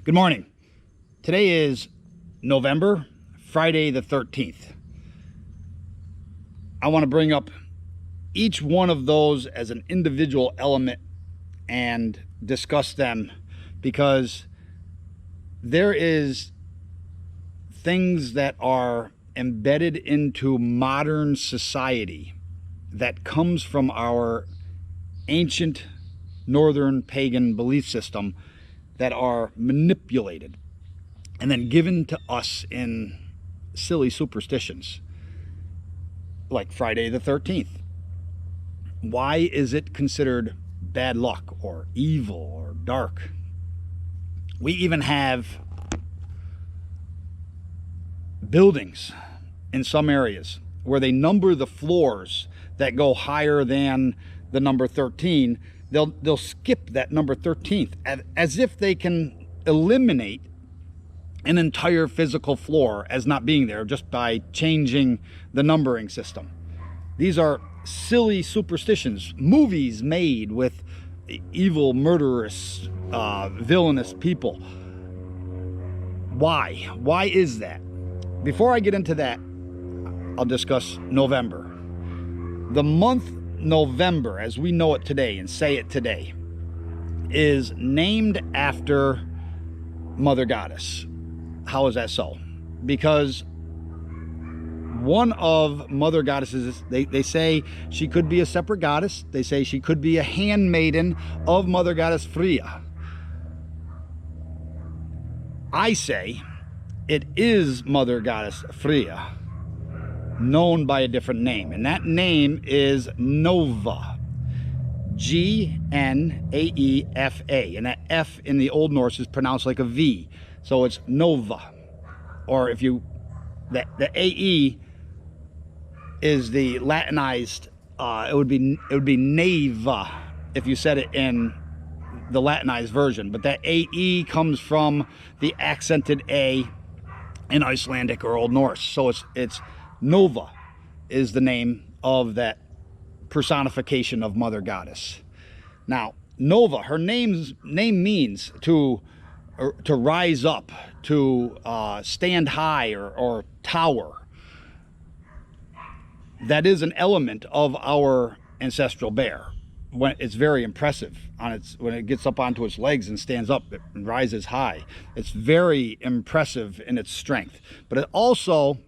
Good morning. Today is November, Friday the 13th. I want to bring up each one of those as an individual element and discuss them, because there is things that are embedded into modern society that comes from our ancient Northern Pagan belief system that are manipulated and then given to us in silly superstitions like Friday the 13th. Why is it considered bad luck or evil or dark? We even have buildings in some areas where they number the floors that go higher than the number 13. They'll skip that number 13th as if they can eliminate an entire physical floor as not being there just by changing the numbering system. These are silly superstitions, movies made with evil, murderous, villainous people. Why? Why is that? Before I get into that, I'll discuss November. The month November, as we know it today and say it today, is named after Mother Goddess. How is that so? Because one of Mother Goddesses, they say she could be a separate goddess. They say she could be a handmaiden of Mother Goddess Freya. I say it is Mother Goddess Freya, known by a different name, and that name is Nova. G-N-A-E-F-A, and that F in the Old Norse is pronounced like a V, so it's Nova. Or if you, the A-E is the Latinized, it would be Neva if you said it in the Latinized version, but that A-E comes from the accented A in Icelandic or Old Norse, so it's Nova is the name of that personification of Mother Goddess. Now, Nova, her name means to rise up, to stand high or tower. That is an element of our ancestral bear. When it's very impressive when it gets up onto its legs and stands up, it rises high. It's very impressive in its strength, but it also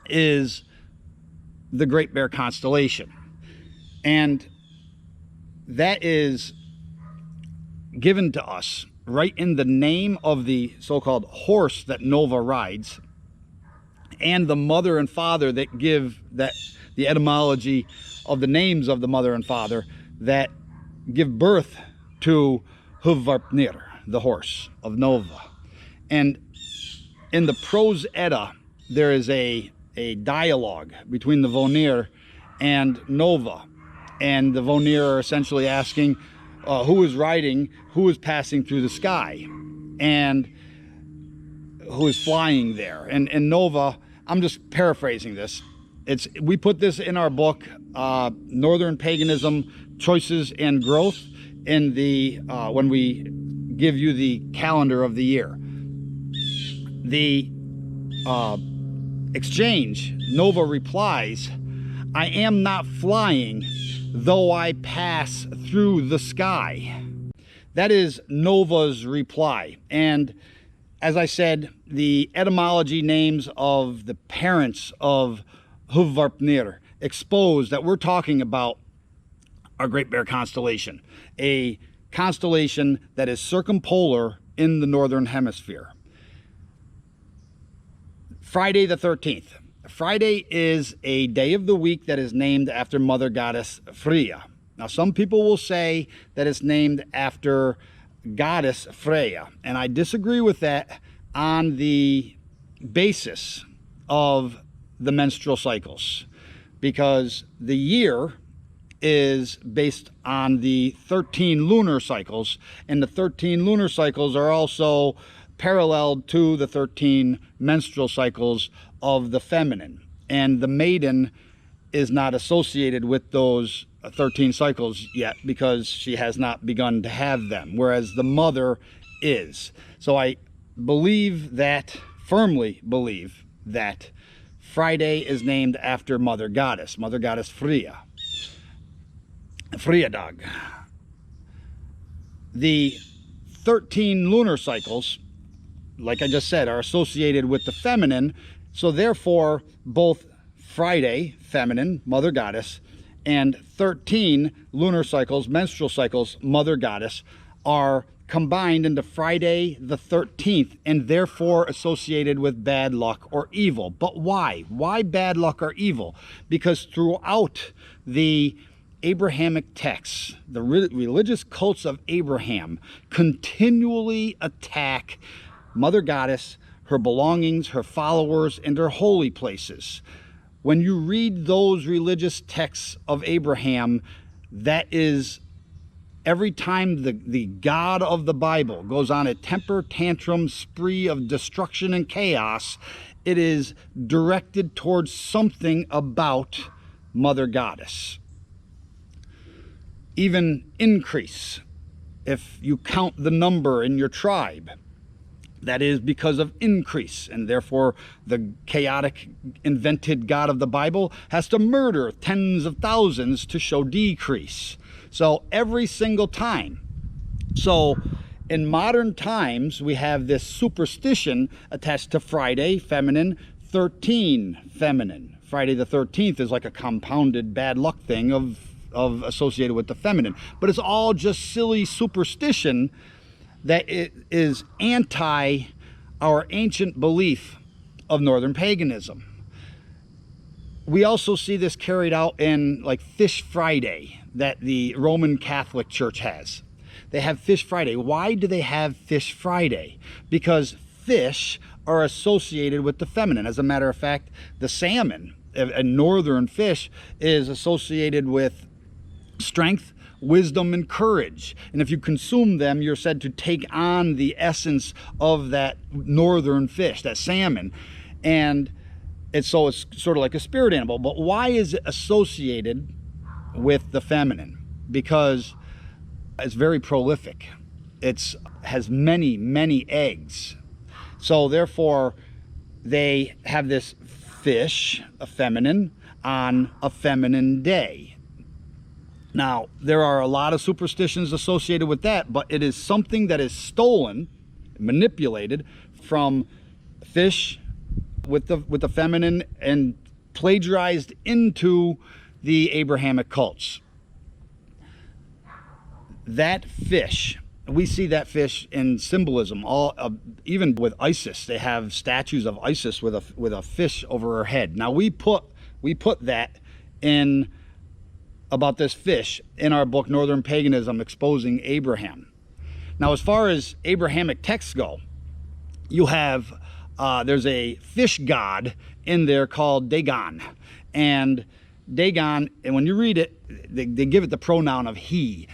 is the Great Bear constellation, and that is given to us right in the name of the so-called horse that Nova rides, and the mother and father that give that the etymology of the names of the mother and father that give birth to Huvvarpnir, the horse of Nova. And in the Prose Edda, there is a dialogue between the Vonir and Nova, and the Vonir are essentially asking who is riding, who is passing through the sky, and who is flying there. And Nova, I'm just paraphrasing this. We put this in our book, Northern Paganism Choices and Growth, in the when we give you the calendar of the year. The exchange, Nova replies, "I am not flying, though I pass through the sky." That is Nova's reply. And as I said, the etymology names of the parents of Huvvarpnir expose that we're talking about our Great Bear constellation, a constellation that is circumpolar in the Northern Hemisphere. Friday the 13th. Friday is a day of the week that is named after Mother Goddess Freya. Now, some people will say that it's named after Goddess Freya, and I disagree with that on the basis of the menstrual cycles, because the year is based on the 13 lunar cycles, and the 13 lunar cycles are also paralleled to the 13 menstrual cycles of the feminine, and the maiden is not associated with those 13 cycles yet because she has not begun to have them, whereas the mother is. So I firmly believe that Friday is named after Mother Goddess Freya. Freyadag. The 13 lunar cycles, like I just said, are associated with the feminine. So therefore, both Friday, feminine, Mother Goddess, and 13 lunar cycles, menstrual cycles, Mother Goddess, are combined into Friday the 13th, and therefore associated with bad luck or evil. But why? Why bad luck or evil? Because throughout the Abrahamic texts, the religious cults of Abraham continually attack Mother Goddess, her belongings, her followers, and her holy places. When you read those religious texts of Abraham, that is, every time the God of the Bible goes on a temper tantrum spree of destruction and chaos, it is directed towards something about Mother Goddess. Even increase, if you count the number in your tribe, that is because of increase, and therefore the chaotic invented God of the Bible has to murder tens of thousands to show decrease. So every single time. So in modern times, we have this superstition attached to Friday, feminine, 13, feminine. Friday the 13th is like a compounded bad luck thing of associated with the feminine. But it's all just silly superstition that it is anti our ancient belief of Northern paganism. We also see this carried out in like Fish Friday that the Roman Catholic Church has. They have Fish Friday. Why do they have Fish Friday? Because fish are associated with the feminine. As a matter of fact, the salmon, a northern fish, is associated with strength, wisdom, and courage. And if you consume them, you're said to take on the essence of that northern fish, that salmon. And it's sort of like a spirit animal. But why is it associated with the feminine? Because it's very prolific. It has many, many eggs. So therefore, they have this fish, a feminine, on a feminine day. Now, there are a lot of superstitions associated with that, but it is something that is stolen, manipulated from fish with the feminine and plagiarized into the Abrahamic cults. That fish, we see that fish in symbolism. Even with Isis, they have statues of Isis with a fish over her head. Now we put that in about this fish in our book Northern Paganism Exposing Abraham. Now, as far as Abrahamic texts go, you have there's a fish god in there called Dagon, and Dagon, and when you read it, they give it the pronoun of he.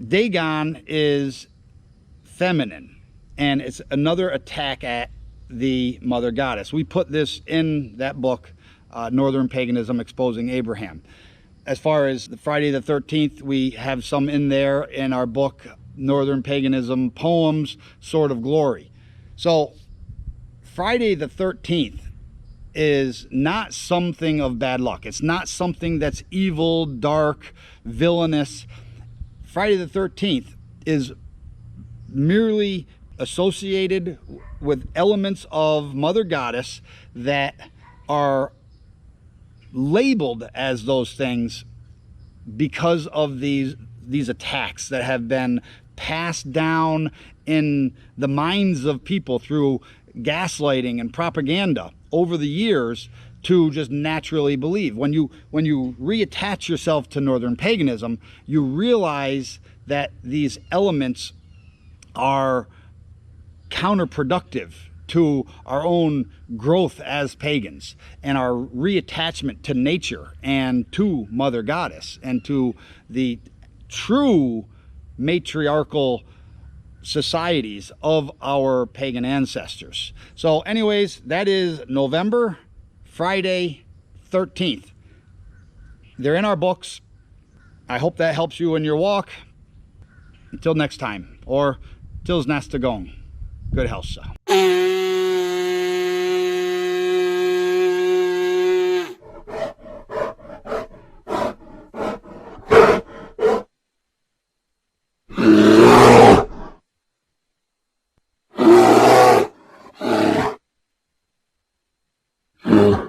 Dagon is feminine, and it's another attack at the Mother Goddess. We put this in that book, Northern Paganism Exposing Abraham. As far as the Friday the 13th, we have some in there in our book, Northern Paganism Poems, Sword of Glory. So Friday the 13th is not something of bad luck. It's not something that's evil, dark, villainous. Friday the 13th is merely associated with elements of Mother Goddess that are labeled as those things because of these attacks that have been passed down in the minds of people through gaslighting and propaganda over the years to just naturally believe. When you reattach yourself to Northern paganism, you realize that these elements are counterproductive to our own growth as pagans and our reattachment to nature and to Mother Goddess and to the true matriarchal societies of our pagan ancestors. So anyways, that is November, Friday 13th. They're in our books. I hope that helps you in your walk. Until next time, or Tills nästa gång. Good hälsa. Mm-hmm.